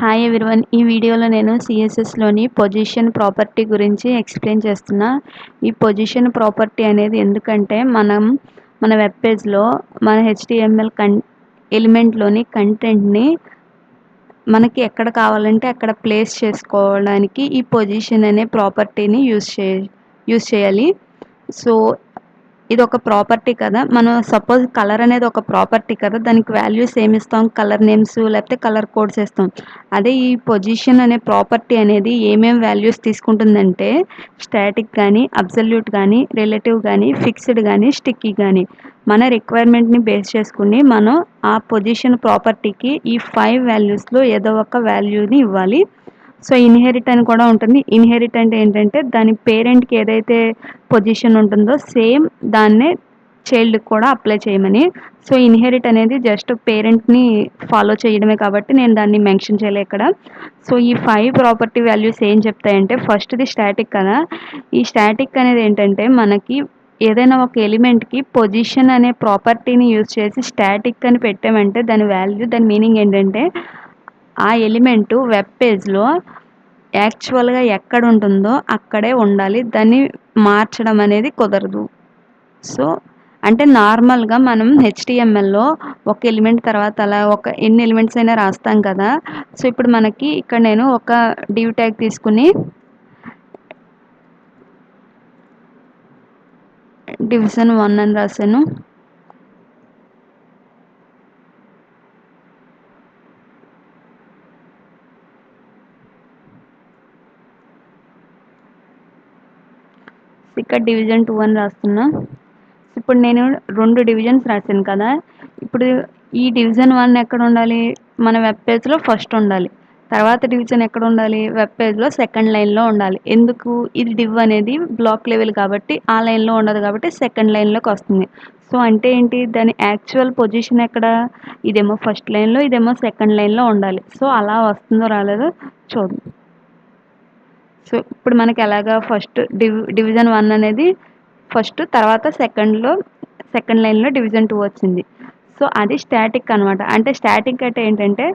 Hi everyone. ఈ వీడియోలో నేను సిఎస్ఎస్లోని పొజిషన్ ప్రాపర్టీ గురించి ఎక్స్ప్లెయిన్ చేస్తున్నా. ఈ పొజిషన్ ప్రాపర్టీ అనేది ఎందుకంటే మన వెబ్ పేజ్లో మన హెచ్టిఎంఎల్ ఎలిమెంట్లోని కంటెంట్ని మనకి ఎక్కడ కావాలంటే అక్కడ ప్లేస్ చేసుకోవడానికి ఈ పొజిషన్ అనే ప్రాపర్టీని యూజ్ చేయాలి. సో ఇది ఒక ప్రాపర్టీ కదా. మనం సపోజ్ కలర్ అనేది ఒక ప్రాపర్టీ కదా, దానికి వాల్యూస్ ఏమి ఇస్తాం, కలర్ నేమ్స్ లేకపోతే కలర్ కోడ్స్ ఇస్తాం. అదే ఈ పొజిషన్ అనే ప్రాపర్టీ అనేది ఏమేం వాల్యూస్ తీసుకుంటుందంటే స్టాటిక్ కానీ, అబ్సల్యూట్ కానీ, రిలేటివ్ కానీ, ఫిక్స్డ్ కానీ, స్టిక్కీ కానీ మన రిక్వైర్మెంట్ని బేస్ చేసుకుని మనం ఆ పొజిషన్ ప్రాపర్టీకి ఈ 5 వాల్యూస్లో ఏదో ఒక వాల్యూని ఇవ్వాలి. సో ఇన్హెరిట్ అని కూడా ఉంటుంది. ఇన్హెరిట్ అంటే ఏంటంటే దాని పేరెంట్కి ఏదైతే పొజిషన్ ఉంటుందో సేమ్ దాన్నే చైల్డ్కి కూడా అప్లై చేయమని. సో ఇన్హెరిట్ అనేది జస్ట్ పేరెంట్ని ఫాలో చేయడమే కాబట్టి నేను దాన్ని మెన్షన్ చేయలే ఇక్కడ. సో ఈ 5 ప్రాపర్టీ వాల్యూస్ ఏం చెప్తాయంటే ఫస్ట్ది స్టాటిక్ కదా. ఈ స్టాటిక్ అనేది ఏంటంటే మనకి ఏదైనా ఒక ఎలిమెంట్కి పొజిషన్ అనే ప్రాపర్టీని యూజ్ చేసి స్టాటిక్ అని పెట్టామంటే దాని మీనింగ్ ఏంటంటే ఆ ఎలిమెంటు వెబ్ పేజ్లో యాక్చువల్గా ఎక్కడ ఉంటుందో అక్కడే ఉండాలి, దాన్ని మార్చడం అనేది కుదరదు. సో అంటే నార్మల్గా మనం హెచ్టిఎంఎల్లో ఒక ఎలిమెంట్ తర్వాత అలా ఎన్ని ఎలిమెంట్స్ అయినా రాస్తాం కదా. సో ఇప్పుడు మనకి ఇక్కడ నేను ఒక డివ్ ట్యాగ్ తీసుకుని డివిజన్ 1 అని రాశాను. ఇక్కడ డివిజన్ 2 అని రాస్తున్నా. ఇప్పుడు నేను 2 డివిజన్స్ రాశాను కదా. ఇప్పుడు ఈ డివిజన్ 1 ఎక్కడ ఉండాలి, మన వెబ్ పేజ్లో ఫస్ట్ ఉండాలి. తర్వాత డివిజన్ ఎక్కడ ఉండాలి, వెబ్ పేజ్లో సెకండ్ లైన్లో ఉండాలి. ఎందుకు, ఇది డివ్ అనేది బ్లాక్ లెవెల్ కాబట్టి ఆ లైన్లో ఉండదు కాబట్టి సెకండ్ లైన్లోకి వస్తుంది. సో అంటే ఏంటి, దాని యాక్చువల్ పొజిషన్ ఎక్కడ, ఇదేమో ఫస్ట్ లైన్లో ఇదేమో సెకండ్ లైన్లో ఉండాలి. సో అలా వస్తుందో రాలేదో చూద్దాం. సో ఇప్పుడు మనకి ఎలాగా ఫస్ట్ డివిజన్ 1 అనేది ఫస్ట్, తర్వాత సెకండ్ లైన్లో డివిజన్ 2 వచ్చింది. సో అది స్టాటిక్ అనమాట. అంటే స్టాటిక్ అంటే ఏంటంటే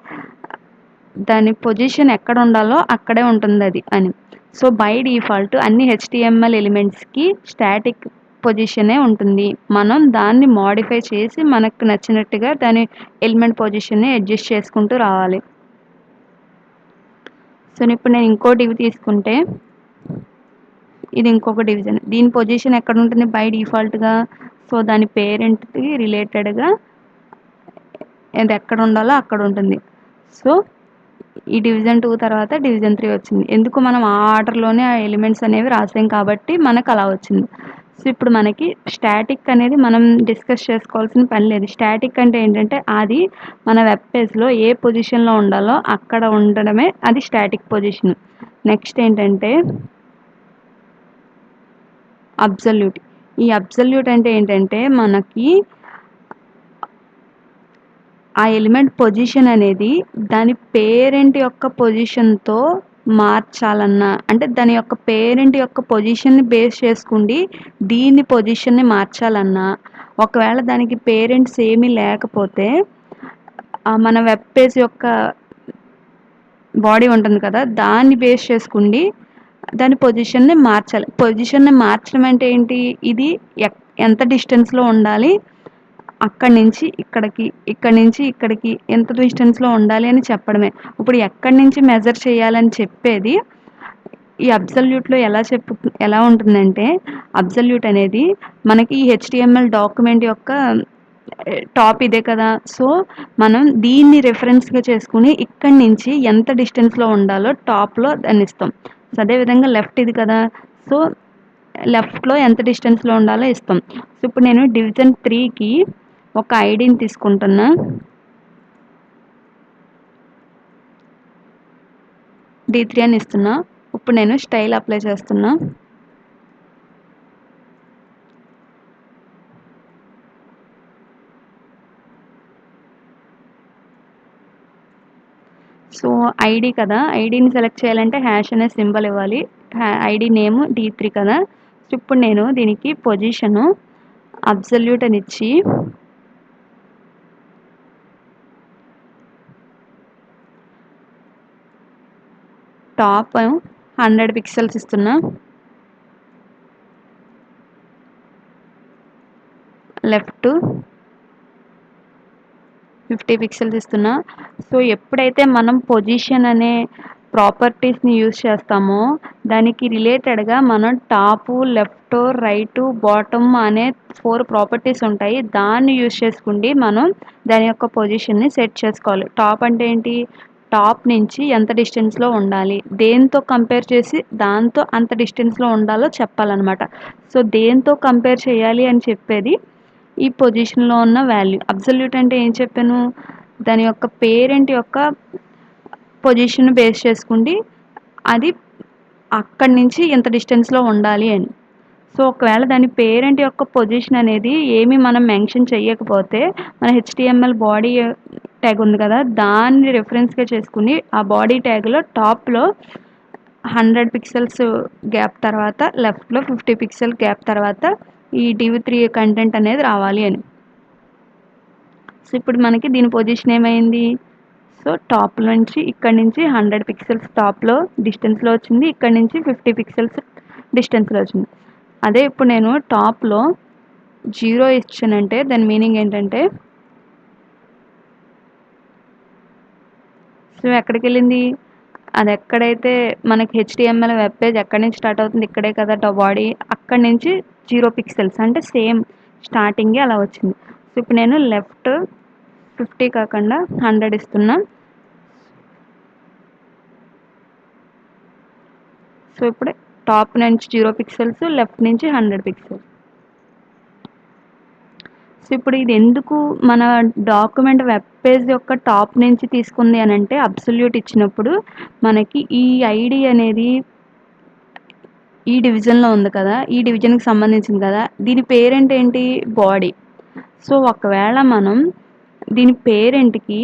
దాని పొజిషన్ ఎక్కడ ఉండాలో అక్కడే ఉంటుంది అది అని. సో బై డిఫాల్ట్ అన్ని హెచ్టిఎంఎల్ ఎలిమెంట్స్కి స్టాటిక్ పొజిషనే ఉంటుంది. మనం దాన్ని మోడిఫై చేసి మనకు నచ్చినట్టుగా దాని ఎలిమెంట్ పొజిషన్ని అడ్జస్ట్ చేసుకుంటూ రావాలి. సో ఇప్పుడు నేను ఇంకో డివ్ తీసుకుంటే ఇది ఇంకొక డివిజన్, దీని పొజిషన్ ఎక్కడ ఉంటుంది బై డిఫాల్ట్గా. సో దాని పేరెంట్కి రిలేటెడ్గా ఇది ఎక్కడ ఉండాలో అక్కడ ఉంటుంది. సో ఈ డివిజన్ 2 తర్వాత డివిజన్ 3 వచ్చింది. ఎందుకు, మనం ఆ ఆర్డర్లోనే ఆ ఎలిమెంట్స్ అనేవి రాసాం కాబట్టి మనకు అలా వచ్చింది. సో ఇప్పుడు మనకి స్టాటిక్ అనేది మనం డిస్కస్ చేసుకోవాల్సిన పని లేదు. స్టాటిక్ అంటే ఏంటంటే అది మన వెబ్ పేజ్లో ఏ పొజిషన్లో ఉండాలో అక్కడ ఉండడమే అది స్టాటిక్ పొజిషన్. నెక్స్ట్ ఏంటంటే అబ్సల్యూట్. ఈ అబ్సల్యూట్ అంటే ఏంటంటే మనకి ఆ ఎలిమెంట్ పొజిషన్ అనేది దాని పేరెంట్ యొక్క పొజిషన్తో మార్చాలన్నా, అంటే దాని యొక్క పేరెంట్ యొక్క పొజిషన్ని బేస్ చేసుకుండి దీని పొజిషన్ని మార్చాలన్నా, ఒకవేళ దానికి పేరెంట్స్ ఏమీ లేకపోతే మన వెబ్ పేజ్ యొక్క బాడీ ఉంటుంది కదా, దాన్ని బేస్ చేసుకుండి దాని పొజిషన్ని మార్చాలి. పొజిషన్ని మార్చడం అంటే ఏంటి, ఇది ఎంత డిస్టెన్స్లో ఉండాలి, అక్కడి నుంచి ఇక్కడికి, ఇక్కడి నుంచి ఇక్కడికి ఎంత డిస్టెన్స్లో ఉండాలి అని చెప్పడమే. ఇప్పుడు ఎక్కడి నుంచి మెజర్ చేయాలని చెప్పేది ఈ అబ్సల్యూట్లో ఎలా ఉంటుందంటే అబ్సల్యూట్ అనేది మనకి ఈ హెచ్టిఎంఎల్ డాక్యుమెంట్ యొక్క టాప్ ఇదే కదా. సో మనం దీన్ని రెఫరెన్స్గా చేసుకుని ఇక్కడి నుంచి ఎంత డిస్టెన్స్లో ఉండాలో టాప్లో దాన్ని ఇస్తాం. సో అదేవిధంగా లెఫ్ట్ ఇది కదా, సో లెఫ్ట్లో ఎంత డిస్టెన్స్లో ఉండాలో ఇస్తాం. సో ఇప్పుడు నేను డివిజన్ 3కి ఒక ఐడిని తీసుకుంటున్నా. D3 అని ఇస్తున్నా. ఇప్పుడు నేను స్టైల్ అప్లై చేస్తున్నా. సో ఐడి కదా, ఐడిని సెలెక్ట్ చేయాలంటే హ్యాష్ అనే సింబల్ ఇవ్వాలి. ఐడి నేమ్ D3 కదా. సో ఇప్పుడు నేను దీనికి పొజిషను అబ్సల్యూట్ అని ఇచ్చి టాప్ 100 పిక్సెల్స్ ఇస్తున్నా, లెఫ్ట్ 50 పిక్సెల్స్ ఇస్తున్నా. సో ఎప్పుడైతే మనం పొజిషన్ అనే ప్రాపర్టీస్ని యూజ్ చేస్తామో దానికి రిలేటెడ్గా మనం టాపు, లెఫ్ట్, రైట్, బాటమ్ అనే 4 ప్రాపర్టీస్ ఉంటాయి. దాన్ని యూజ్ చేసుకుండి మనం దాని యొక్క పొజిషన్ని సెట్ చేసుకోవాలి. టాప్ అంటే ఏంటి, టాప్ నుంచి ఎంత డిస్టెన్స్లో ఉండాలి, దేంతో కంపేర్ చేసి దాంతో అంత డిస్టెన్స్లో ఉండాలో చెప్పాలన్నమాట. సో దేంతో కంపేర్ చేయాలి అని చెప్పేది ఈ పొజిషన్లో ఉన్న వాల్యూ. అబ్సల్యూట్ అంటే ఏం చెప్పాను, దాని యొక్క పేరెంట్ యొక్క పొజిషన్ బేస్ చేసుకుండి అది అక్కడి నుంచి ఎంత డిస్టెన్స్లో ఉండాలి అని. సో ఒకవేళ దాని పేరెంట్ యొక్క పొజిషన్ అనేది ఏమి మనం మెన్షన్ చేయకపోతే మన హెచ్టిఎంఎల్ బాడీ ట్యాగ్ ఉంది కదా, దాన్ని రెఫరెన్స్గా చేసుకుని ఆ బాడీ ట్యాగ్లో టాప్లో 100 పిక్సెల్స్ గ్యాప్ తర్వాత లెఫ్ట్లో 50 పిక్సెల్ గ్యాప్ తర్వాత ఈ div3 కంటెంట్ అనేది రావాలి అని. సో ఇప్పుడు మనకి దీని పొజిషన్ ఏమైంది, సో టాప్ నుంచి ఇక్కడ నుంచి 100 పిక్సెల్స్ టాప్లో డిస్టెన్స్లో వచ్చింది, ఇక్కడ నుంచి 50 పిక్సెల్స్ డిస్టెన్స్లో వచ్చింది. అదే ఇప్పుడు నేను టాప్లో 0 ఇచ్చానంటే దాని మీనింగ్ ఏంటంటే, సో ఎక్కడికి వెళ్ళింది, అది ఎక్కడైతే మనకి హెచ్టిఎంఎల్ వెబ్ పేజ్ ఎక్కడి నుంచి స్టార్ట్ అవుతుంది, ఇక్కడే కదా బాడీ, అక్కడి నుంచి 0 పిక్సెల్స్ అంటే సేమ్ స్టార్టింగే అలా వచ్చింది. సో ఇప్పుడు నేను లెఫ్ట్ 50 కాకుండా 100 ఇస్తున్నా. సో ఇప్పుడు టాప్ నుంచి 0 పిక్సెల్స్, లెఫ్ట్ నుంచి 100 పిక్సెల్స్. సో ఇప్పుడు ఇది ఎందుకు మన డాక్యుమెంట్ వెబ్ పేజ్ యొక్క టాప్ నుంచి తీసుకుంది అని అంటే, అబ్సల్యూట్ ఇచ్చినప్పుడు మనకి ఈ ఐడి అనేది ఈ డివిజన్లో ఉంది కదా, ఈ డివిజన్కి సంబంధించింది కదా, దీని పేరెంట్ ఏంటి, బాడీ. సో ఒకవేళ మనం దీని పేరెంట్కి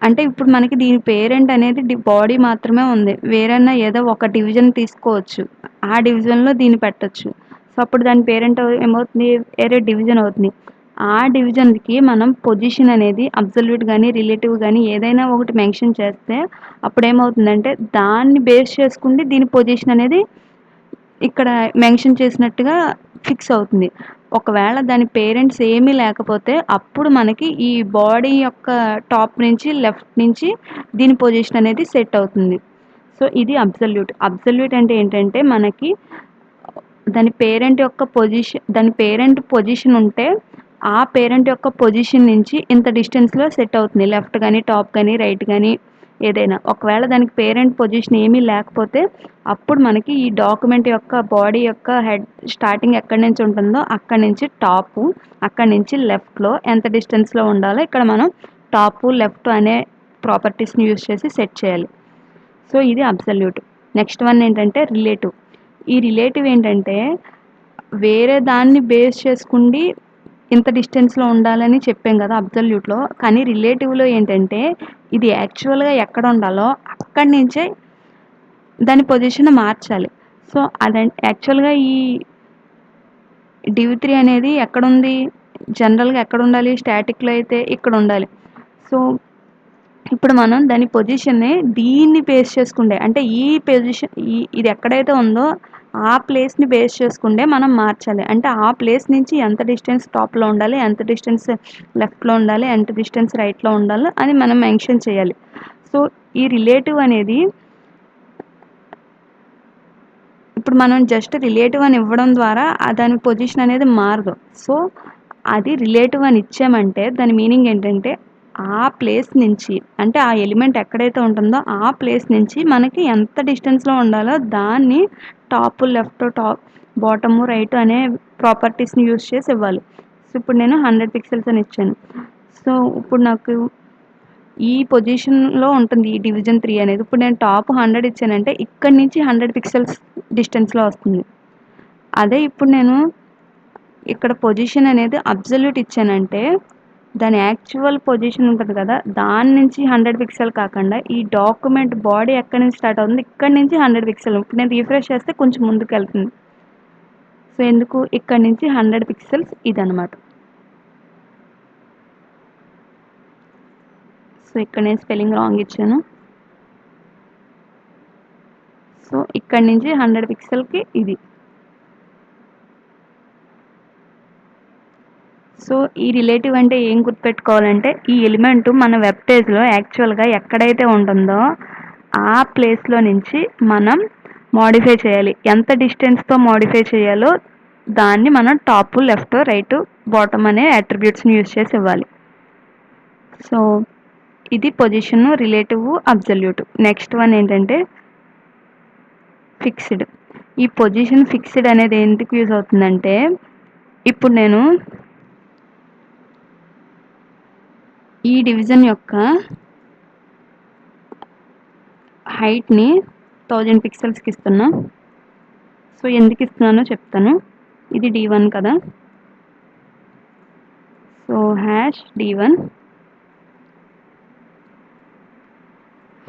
అంటే ఇప్పుడు మనకి దీని పేరెంట్ అనేది బాడీ మాత్రమే ఉంది, వేరేనా ఏదో ఒక డివిజన్ తీసుకోవచ్చు, ఆ డివిజన్లో దీన్ని పెట్టచ్చు. సో అప్పుడు దాని పేరెంట్ ఏమవుతుంది, వేరే డివిజన్ అవుతుంది. ఆ డివిజన్కి మనం పొజిషన్ అనేది అబ్సల్యూట్ కానీ రిలేటివ్ కానీ ఏదైనా ఒకటి మెన్షన్ చేస్తే అప్పుడు ఏమవుతుందంటే దాన్ని బేస్ చేసుకుంటే దీని పొజిషన్ అనేది ఇక్కడ మెన్షన్ చేసినట్టుగా ఫిక్స్ అవుతుంది. ఒకవేళ దాని పేరెంట్స్ ఏమీ లేకపోతే అప్పుడు మనకి ఈ బాడీ యొక్క టాప్ నుంచి లెఫ్ట్ నుంచి దీని పొజిషన్ అనేది సెట్ అవుతుంది. సో ఇది అబ్సల్యూట్. అబ్సల్యూట్ అంటే ఏంటంటే మనకి దాని పేరెంట్ పొజిషన్ ఉంటే ఆ పేరెంట్ యొక్క పొజిషన్ నుంచి ఇంత డిస్టెన్స్లో సెట్ అవుతుంది, లెఫ్ట్ కానీ టాప్ కానీ రైట్ కానీ ఏదైనా. ఒకవేళ దానికి పేరెంట్ పొజిషన్ ఏమీ లేకపోతే అప్పుడు మనకి ఈ డాక్యుమెంట్ యొక్క బాడీ యొక్క హెడ్ స్టార్టింగ్ ఎక్కడి నుంచి ఉంటుందో అక్కడి నుంచి టాపు, అక్కడి నుంచి లెఫ్ట్లో ఎంత డిస్టెన్స్లో ఉండాలో ఇక్కడ మనం టాపు లెఫ్ట్ అనే ప్రాపర్టీస్ని యూజ్ చేసి సెట్ చేయాలి. సో ఇది అబ్సల్యూట్. నెక్స్ట్ వన్ ఏంటంటే రిలేటివ్. ఈ రిలేటివ్ ఏంటంటే వేరే దాన్ని బేస్ చేసుకుండి ఇంత డిస్టెన్స్లో ఉండాలని చెప్పాం కదా అబ్సల్యూట్లో, కానీ రిలేటివ్లో ఏంటంటే ఇది యాక్చువల్గా ఎక్కడ ఉండాలో అక్కడి నుంచే దాని పొజిషన్ మార్చాలి. సో అదంటే యాక్చువల్గా ఈ div3 అనేది ఎక్కడుంది, జనరల్గా ఎక్కడ ఉండాలి, స్టాటిక్లో అయితే ఇక్కడ ఉండాలి. సో ఇప్పుడు మనం దాని పొజిషన్ని దీన్ని బేస్ చేసుకుంటే అంటే ఈ పొజిషన్ ఇది ఎక్కడైతే ఉందో ఆ ప్లేస్ని బేస్ చేసుకుంటే మనం మార్చాలి. అంటే ఆ ప్లేస్ నుంచి ఎంత డిస్టెన్స్ టాప్లో ఉండాలి, ఎంత డిస్టెన్స్ లెఫ్ట్లో ఉండాలి, ఎంత డిస్టెన్స్ రైట్లో ఉండాలి అని మనం మెన్షన్ చేయాలి. సో ఈ రిలేటివ్ అనేది ఇప్పుడు మనం జస్ట్ రిలేటివ్ అని ఇవ్వడం ద్వారా దాని పొజిషన్ అనేది మారదు. సో అది రిలేటివ్ అని ఇచ్చామంటే దాని మీనింగ్ ఏంటంటే ఆ ప్లేస్ నుంచి అంటే ఆ ఎలిమెంట్ ఎక్కడైతే ఉంటుందో ఆ ప్లేస్ నుంచి మనకి ఎంత డిస్టెన్స్లో ఉండాలో దాన్ని టాప్ లెఫ్ట్ బాటము రైట్ అనే ప్రాపర్టీస్ని యూజ్ చేసి ఇవ్వాలి. సో ఇప్పుడు నేను 100 పిక్సెల్స్ అని ఇచ్చాను. సో ఇప్పుడు నాకు ఈ పొజిషన్లో ఉంటుంది ఈ డివిజన్ 3 అనేది. ఇప్పుడు నేను టాప్ 100 ఇచ్చానంటే ఇక్కడి నుంచి 100 పిక్సెల్స్ డిస్టెన్స్లో వస్తుంది. అదే ఇప్పుడు నేను ఇక్కడ పొజిషన్ అనేది అబ్సల్యూట్ ఇచ్చానంటే దాని యాక్చువల్ పొజిషన్ ఉంటుంది కదా, దాని నుంచి 100 పిక్సెల్ కాకుండా ఈ డాక్యుమెంట్ బాడీ ఎక్కడి నుంచి స్టార్ట్ అవుతుంది ఇక్కడి నుంచి 100 పిక్సెల్. ఇప్పుడు నేను రీఫ్రెష్ చేస్తే కొంచెం ముందుకు వెళ్తుంది. సో ఎందుకు, ఇక్కడి నుంచి 100 పిక్సెల్స్ ఇదనమాట. సో ఇక్కడ నేను స్పెల్లింగ్ రాంగ్ ఇచ్చాను. ఇక్కడి నుంచి 100 పిక్సెల్కి ఇది. సో ఈ రిలేటివ్ అంటే ఏం గుర్తుపెట్టుకోవాలంటే ఈ ఎలిమెంట్ మన వెబ్ పేజ్లో యాక్చువల్గా ఎక్కడైతే ఉంటుందో ఆ ప్లేస్లో నుంచి మనం మోడిఫై చేయాలి. ఎంత డిస్టెన్స్తో మోడిఫై చేయాలో దాన్ని మనం టాప్, లెఫ్ట్, రైట్, బాటమ్ అనే అట్రిబ్యూట్స్ని యూజ్ చేసి ఇవ్వాలి. సో ఇది position, relative, absolute. Next one ఏంటంటే ఫిక్స్డ్. ఈ పొజిషన్ ఫిక్స్డ్ అనేది ఎందుకు యూజ్ అవుతుందంటే ఇప్పుడు నేను ఈ డివిజన్ యొక్క హైట్ని 1000 పిక్సెల్స్కి ఇస్తున్నా. సో ఎందుకు ఇస్తున్నానో చెప్తాను. ఇది D1 కదా. సో #D1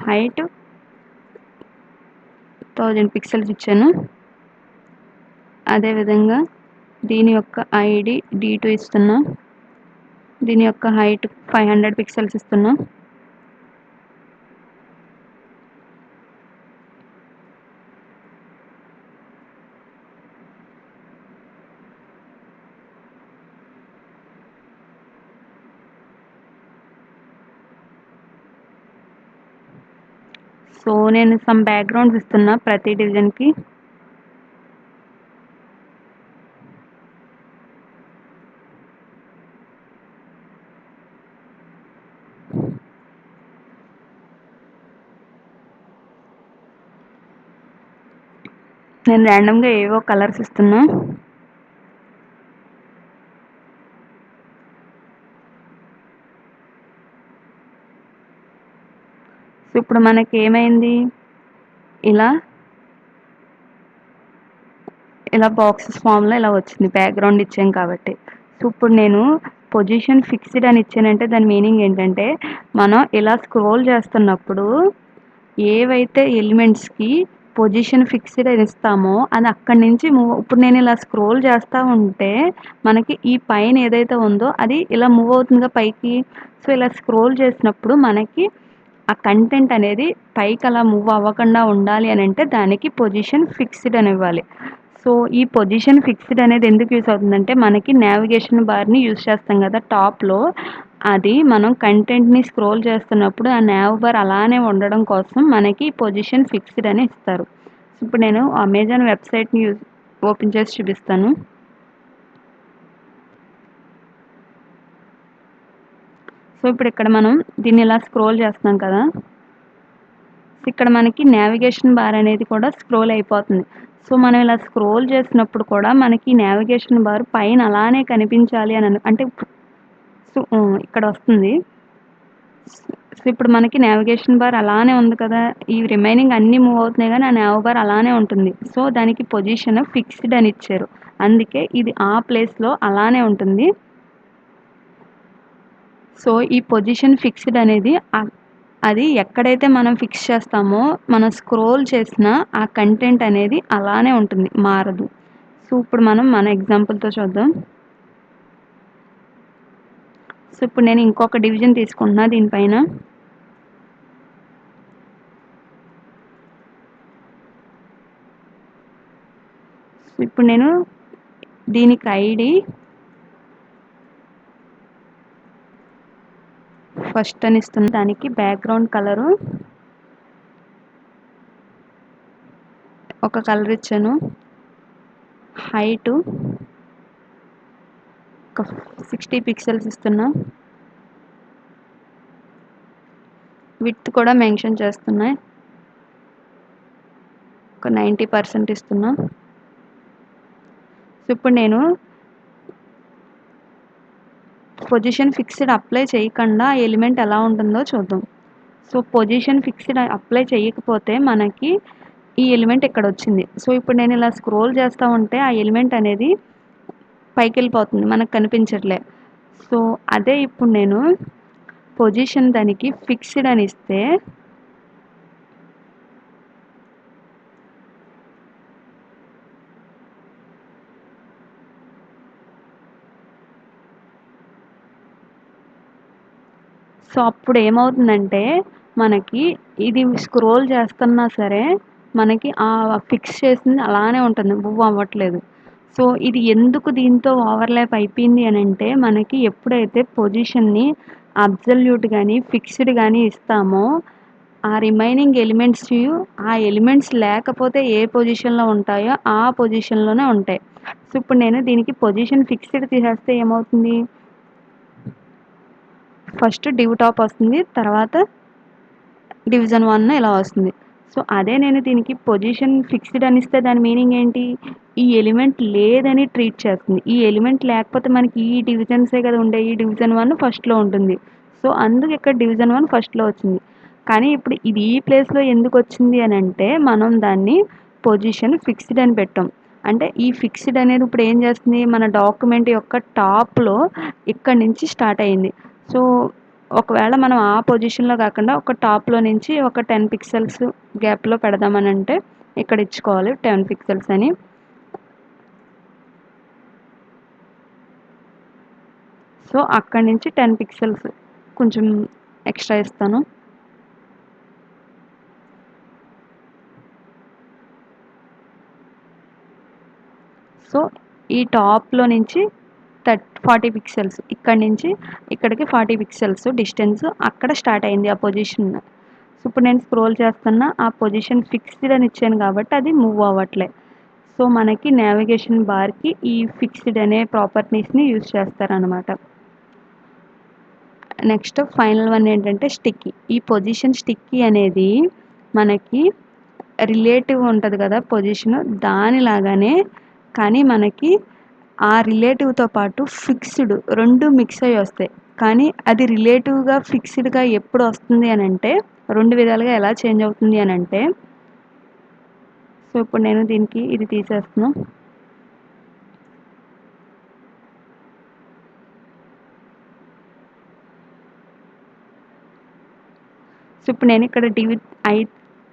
హైట్ 1000 పిక్సెల్స్ ఇచ్చాను. అదేవిధంగా దీని యొక్క ID D2 ఇస్తున్నా. దీని యొక్క హైట్ 500 పిక్సెల్స్ ఇస్తున్నా. సో నేను సమ్ బ్యాక్గ్రౌండ్స్ ఇస్తున్నా ప్రతి డివిజన్కి. నేను ర్యాండమ్గా ఏవో కలర్స్ ఇస్తున్నా. సో ఇప్పుడు మనకి ఏమైంది, ఇలా బాక్సెస్ ఫామ్లో ఇలా వచ్చింది బ్యాక్గ్రౌండ్ ఇచ్చాం కాబట్టి. సో ఇప్పుడు నేను పొజిషన్ ఫిక్స్డ్ అని ఇచ్చానంటే దాని మీనింగ్ ఏంటంటే మనం ఇలా స్క్రోల్ చేస్తున్నప్పుడు ఏవైతే ఎలిమెంట్స్కి పొజిషన్ ఫిక్స్డ్ అని ఇస్తామో అది అక్కడి నుంచి ఇప్పుడు నేను ఇలా స్క్రోల్ చేస్తూ ఉంటే మనకి ఈ పైన ఏదైతే ఉందో అది ఇలా మూవ్ అవుతుందిగా పైకి. సో ఇలా స్క్రోల్ చేసినప్పుడు మనకి ఆ కంటెంట్ అనేది పైకి అలా మూవ్ అవ్వకుండా ఉండాలి అని అంటే దానికి పొజిషన్ ఫిక్స్డ్ అని ఇవ్వాలి. సో ఈ పొజిషన్ ఫిక్స్డ్ అనేది ఎందుకు యూస్ అవుతుందంటే మనకి నావిగేషన్ బార్ని యూస్ చేస్తాం కదా టాప్లో, అది మనం కంటెంట్ని స్క్రోల్ చేస్తున్నప్పుడు ఆ నావ్ బార్ అలానే ఉండడం కోసం మనకి పొజిషన్ ఫిక్స్డ్ అని ఇస్తారు. ఇప్పుడు నేను అమెజాన్ వెబ్సైట్ని ఓపెన్ చేసి చూపిస్తాను. సో ఇప్పుడు ఇక్కడ మనం దీన్ని ఇలా స్క్రోల్ చేస్తున్నాం కదా. ఇక్కడ మనకి నావిగేషన్ బార్ అనేది కూడా స్క్రోల్ అయిపోతుంది. సో మనం ఇలా స్క్రోల్ చేసినప్పుడు కూడా మనకి నావిగేషన్ బార్ పైన అలానే కనిపించాలి అని అంటే సో ఇక్కడ వస్తుంది. సో ఇప్పుడు మనకి నావిగేషన్ బార్ అలానే ఉంది కదా. ఈ రిమైనింగ్ అన్నీ మూవ్ అవుతున్నాయి కానీ ఆ నావ్ బార్ అలానే ఉంటుంది. సో దానికి పొజిషన్ ఫిక్స్డ్ అని ఇచ్చారు. అందుకే ఇది ఆ ప్లేస్లో అలానే ఉంటుంది. సో ఈ పొజిషన్ ఫిక్స్డ్ అనేది అది ఎక్కడైతే మనం ఫిక్స్ చేస్తామో మనం స్క్రోల్ చేసిన ఆ కంటెంట్ అనేది అలానే ఉంటుంది, మారదు. సో ఇప్పుడు మనం మన ఎగ్జాంపుల్తో చూద్దాం. సో ఇప్పుడు నేను ఇంకొక డివిజన్ తీసుకుంటున్నా దీనిపైన. ఇప్పుడు నేను దీనికి ఐడి ఫస్ట్ అని ఇస్తున్నా. దానికి బ్యాక్గ్రౌండ్ కలరు ఒక కలర్ ఇచ్చాను. హైటు ఒక 60 పిక్సెల్స్ ఇస్తున్నా. విడ్త్ కూడా మెన్షన్ చేస్తున్నా, ఒక 90% ఇస్తున్నా. సో ఇప్పుడు నేను పొజిషన్ ఫిక్స్డ్ అప్లై చేయకుండా ఎలిమెంట్ ఎలా ఉంటుందో చూద్దాం. సో పొజిషన్ ఫిక్స్డ్ అప్లై చేయకపోతే మనకి ఈ ఎలిమెంట్ ఇక్కడ వచ్చింది. సో ఇప్పుడు నేను ఇలా స్క్రోల్ చేస్తూ ఉంటే ఆ ఎలిమెంట్ అనేది పైకి వెళ్ళిపోతుంది, మనకు కనిపించట్లే. సో అదే ఇప్పుడు నేను పొజిషన్ దానికి ఫిక్స్డ్ అని ఇస్తే సో అప్పుడు ఏమవుతుందంటే మనకి ఇది స్క్రోల్ చేస్తున్నా సరే మనకి ఫిక్స్ చేసింది అలానే ఉంటుంది. మూవ్ అవ్వట్లేదు. సో, ఇది ఎందుకు దీంతో ఓవర్‌లాప్ అయిపోయింది అనంటే, మనకి ఎప్పుడైతే పొజిషన్‌ని అబ్సల్యూట్ గాని, ఫిక్స్‌డ్ గాని ఇస్తామో, ఆ రిమైనింగ్ ఆ ఎలిమెంట్స్ లేకపోతే ఏ పొజిషన్‌లో ఉంటాయో, ఆ పొజిషన్‌లోనే ఉంటాయి. సో, ఇప్పుడు నేను దీనికి పొజిషన్ ఫిక్స్‌డ్ తీసేస్తే ఏమవుతుంది? ఫస్ట్ డివ్ టాప్ వస్తుంది. తర్వాత డివిజన్ 1 ఇలా వస్తుంది. సో, అదే నేను దీనికి పొజిషన్ ఫిక్స్‌డ్ అనిస్తే దాని మీనింగ్ ఏంటి? ఈ ఎలిమెంట్ లేదని ట్రీట్ చేస్తుంది. ఈ ఎలిమెంట్ లేకపోతే మనకి ఈ డివిజన్సే కదా ఉండేయి. డివిజన్ 1 ఫస్ట్‌లో ఉంటుంది. సో, అందుకు ఇక్కడ డివిజన్ 1 ఫస్ట్‌లో వచ్చింది. కానీ ఇప్పుడు ఇది ఈ ప్లేస్‌లో ఎందుకొచ్చింది అనంటే, మనం దాన్ని పొజిషన్ ఫిక్స్‌డ్ అని పెట్టాం. అంటే ఈ ఫిక్స్‌డ్ అనేది ఇప్పుడు ఏం చేస్తుంది? మన డాక్యుమెంట్ యొక్క టాప్‌లో ఇక్కడి నుంచి స్టార్ట్ అయింది. సో, ఒకవేళ మనం ఆ పొజిషన్‌లో కాకుండా ఒక టాప్‌లో నుంచి ఒక 10 పిక్సెల్స్ గ్యాప్‌లో పెడదామనంటే ఇక్కడ ఇచ్చుకోవాలి 10 పిక్సెల్స్ అని. సో, అక్కడి నుంచి 10 పిక్సెల్స్ కొంచెం ఎక్స్ట్రా ఇస్తాను. సో, ఈ టాప్‌లో నుంచి 40 పిక్సెల్స్ ఇక్కడి నుంచి ఇక్కడికి 40 పిక్సెల్స్ డిస్టెన్స్ అక్కడ స్టార్ట్ అయింది ఆ పొజిషన్. సో, ఇప్పుడు నేను స్క్రోల్ చేస్తున్నా ఆ పొజిషన్ ఫిక్స్డ్ అని ఇచ్చాను కాబట్టి అది మూవ్ అవ్వట్లే. సో, మనకి నావిగేషన్ బార్‌కి ఈ ఫిక్స్డ్ అనే ప్రాపర్టీస్‌ని యూజ్ చేస్తారనమాట. నెక్స్ట్ ఫైనల్ వన్ ఏంటంటే స్టిక్కీ. ఈ పొజిషన్ స్టిక్కీ అనేది మనకి రిలేటివ్ ఉంటది కదా పొజిషన్ దానిలాగానే కానీ మనకి ఆ రిలేటివ్‌తో పాటు ఫిక్స్డ్ 2 మిక్స్ అయ్యి వస్తాయి. కానీ అది రిలేటివ్‌గా, ఫిక్స్డ్‌గా ఎప్పుడు వస్తుంది అనంటే 2 విధాలుగా ఎలా చేంజ్ అవుతుంది అనంటే సో, ఇప్పుడు నేను దీనికి ఇది తీసేస్తున్నా. సో, ఇప్పుడు నేను ఇక్కడ ఐ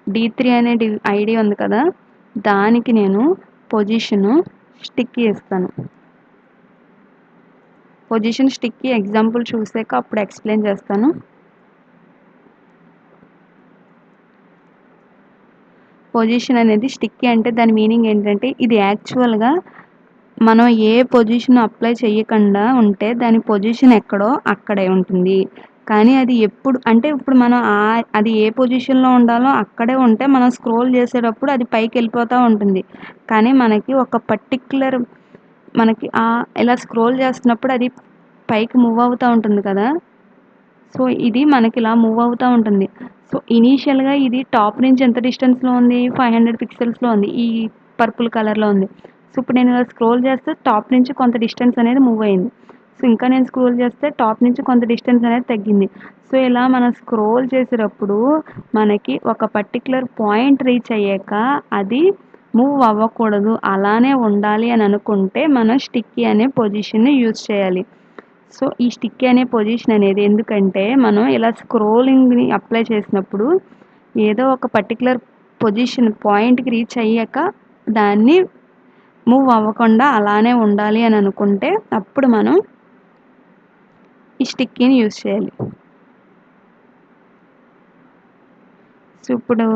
D3 అనే ఐడి ఉంది కదా! దానికి నేను పొజిషను స్టిక్కీ ఇస్తాను. పొజిషన్ స్టిక్కీ ఎగ్జాంపుల్ చూసాక అప్పుడు ఎక్స్‌ప్లెయిన్ చేస్తాను. పొజిషన్ అనేది స్టిక్కీ అంటే దాని మీనింగ్ ఏంటంటే ఇది యాక్చువల్‌గా మనం ఏ పొజిషన్ అప్లై చేయకుండా ఉంటే దాని పొజిషన్ ఎక్కడో అక్కడే ఉంటుంది. కానీ అది ఎప్పుడు అంటే ఇప్పుడు మనం అది ఏ పొజిషన్‌లో ఉండాలో అక్కడే ఉంటే మనం స్క్రోల్ చేసేటప్పుడు అది పైకెళ్ళిపోతా ఉంటుంది. కానీ మనకి ఒక పర్టిక్యులర్ మనకి ఇలా స్క్రోల్ చేస్తున్నప్పుడు అది పైకి మూవ్ అవుతా ఉంటుంది కదా! సో, ఇది మనకి ఇలా మూవ్ అవుతా ఉంటుంది. సో, ఇనీషియల్‌గా ఇది టాప్ నుంచి ఎంత డిస్టెన్స్‌లో ఉంది? 500 పిక్సెల్స్‌లో ఉంది. ఈ పర్పుల్ కలర్‌లో ఉంది. సో, ఇప్పుడు నేను ఇలా స్క్రోల్ చేస్తే టాప్ నుంచి కొంత డిస్టెన్స్ అనేది మూవ్ అయింది. సో, ఇంకా నేను స్క్రోల్ చేస్తే టాప్ నుంచి కొంత డిస్టెన్స్ అనేది తగ్గింది. సో, ఇలా మనం స్క్రోల్ చేసేటప్పుడు మనకి ఒక పర్టిక్యులర్ పాయింట్ రీచ్ అయ్యాక అది మూవ్ అవ్వకూడదు. అలానే ఉండాలి అని అనుకుంటే మనం స్టిక్కీ అనే పొజిషన్‌ని యూజ్ చేయాలి. సో, ఈ స్టిక్కీ అనే పొజిషన్ అనేది ఎందుకంటే మనం ఇలా స్క్రోలింగ్‌ని అప్లై చేసినప్పుడు ఏదో ఒక పర్టిక్యులర్ పొజిషన్ పాయింట్‌కి రీచ్ అయ్యాక దాన్ని మూవ్ అవ్వకుండా అలానే ఉండాలి అని అనుకుంటే అప్పుడు మనం ఈ స్టిక్కీని యూజ్ చేయాలి. సో, ఇప్పుడు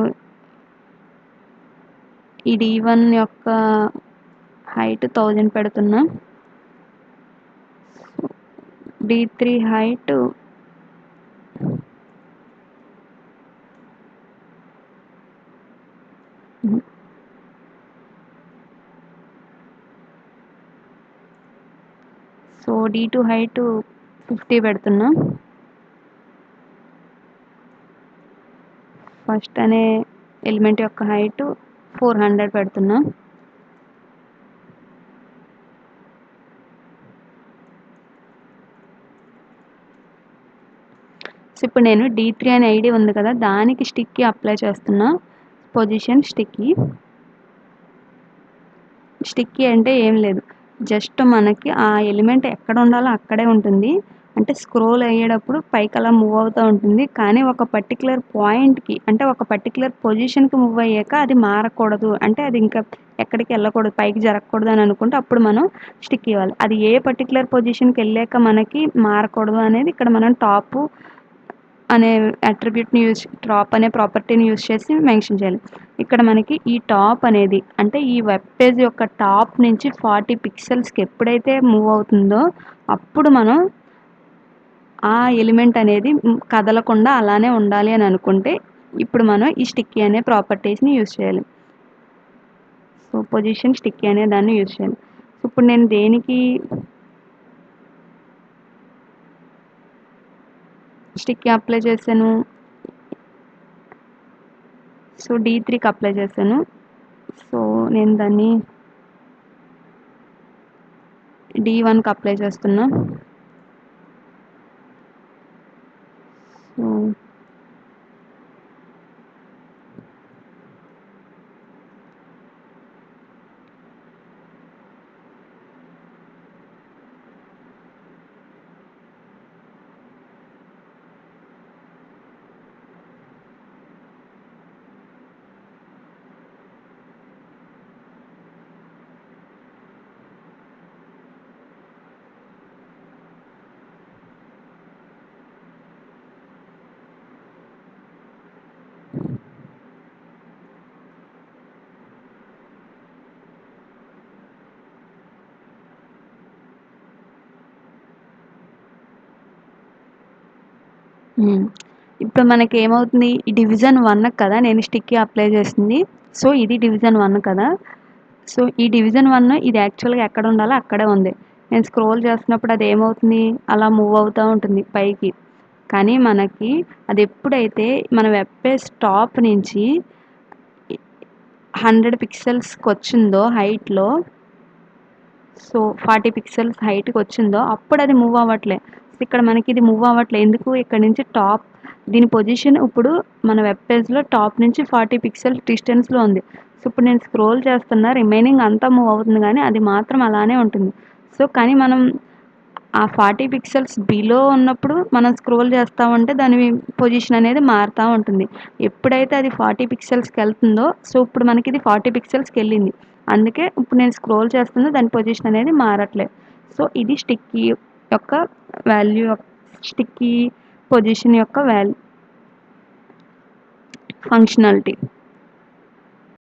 ఈ D1 యొక్క హైట్ 1000 పెడుతున్నా. D3 height so, D2 height 50 పెడుతున్నా. ఫస్ట్ అనే ఎలిమెంట్ యొక్క హైట్ 400 పెడుతున్నా. సో, ఇప్పుడు నేను D3 అనే ఐడి ఉంది కదా! దానికి స్టిక్కీ అప్లై చేస్తున్నా. Position sticky. స్టిక్కీ అంటే ఏం లేదు. జస్ట్ మనకి ఆ ఎలిమెంట్ ఎక్కడ ఉండాలో అక్కడే ఉంటుంది. అంటే స్క్రోల్ అయ్యేటప్పుడు పైకి అలా మూవ్ అవుతా ఉంటుంది. కానీ ఒక పర్టిక్యులర్ పాయింట్‌కి అంటే ఒక పర్టిక్యులర్ పొజిషన్‌కి మూవ్ అయ్యాక అది మారకూడదు. అంటే అది ఇంకా ఎక్కడికి వెళ్ళకూడదు. పైకి జరగకూడదు అని అనుకుంటే అప్పుడు మనం స్టిక్ ఇవ్వాలి. అది ఏ పర్టిక్యులర్ పొజిషన్‌కి వెళ్ళాక మనకి మారకూడదు అనేది ఇక్కడ మనం అనే అట్రిబ్యూట్‌ని టాప్ అనే ప్రాపర్టీని యూజ్ చేసి మెన్షన్ చేయాలి. ఇక్కడ మనకి ఈ టాప్ అనేది అంటే ఈ వెబ్ పేజ్ యొక్క టాప్ నుంచి 40 పిక్సెల్స్‌కి ఎప్పుడైతే మూవ్ అవుతుందో అప్పుడు మనం ఆ ఎలిమెంట్ అనేది కదలకుండా అలానే ఉండాలి అని అనుకుంటే ఇప్పుడు మనం ఈ స్టిక్కీ అనే ప్రాపర్టీస్‌ని యూజ్ చేయాలి. సో, పొజిషన్ స్టిక్కీ అనే దాన్ని యూజ్ చేయాలి. సో, ఇప్పుడు నేను దేనికి స్టిక్కీ అప్లై చేశాను? సో, D3కి అప్లై చేశాను. సో, నేను దాన్ని D1కి అప్లై చేస్తున్నా. సో, ఇప్పుడు మనకేమవుతుంది ఈ డివిజన్ 1 కదా నేను స్టిక్కీ అప్లై చేసింది. సో, ఇది డివిజన్ 1 కదా! సో, ఈ డివిజన్ 1 ఇది యాక్చువల్‌గా ఎక్కడ ఉండాలో అక్కడే ఉంది. నేను స్క్రోల్ చేస్తున్నప్పుడు అదేమవుతుంది అలా మూవ్ అవుతా ఉంటుంది పైకి. కానీ మనకి అదెప్పుడైతే మన వెబ్ పేజ్ టాప్ నుంచి 100 పిక్సెల్స్‌కొచ్చిందో హైట్‌లో సో, 40 పిక్సెల్స్ హైట్‌కొచ్చిందో అప్పుడది మూవ్ అవ్వట్లే. ఇక్కడ మనకిది మూవ్ అవ్వట్లే. ఎందుకు? ఇక్కడి నుంచి టాప్ దీని పొజిషన్ ఇప్పుడు మన వెబ్ పేజ్‌లో టాప్ నుంచి 40 పిక్సెల్స్ డిస్టెన్స్‌లో ఉంది. సో, ఇప్పుడు నేను స్క్రోల్ చేస్తున్నా రిమైనింగ్ అంతా మూవ్ అవుతుంది గానీ అది మాత్రం అలానే ఉంటుంది. సో, కానీ మనం ఆ 40 పిక్సెల్స్ బిలో ఉన్నప్పుడు మనం స్క్రోల్ చేస్తా ఉంటే దాని పొజిషన్ అనేది మారుతా ఉంటుంది. ఎప్పుడైతే అది 40 పిక్సెల్స్‌కెళ్తుందో సో, ఇప్పుడు మనకిది 40 పిక్సెల్స్‌కెళ్ళింది. అందుకే ఇప్పుడు నేను స్క్రోల్ చేస్తున్నా దాని పొజిషన్ అనేది మారట్లే. సో, ఇది స్టిక్కీ యొక్క వాల్యూ స్టిక్కీ పొజిషన్ యొక్క ఫంక్షనాలిటీ.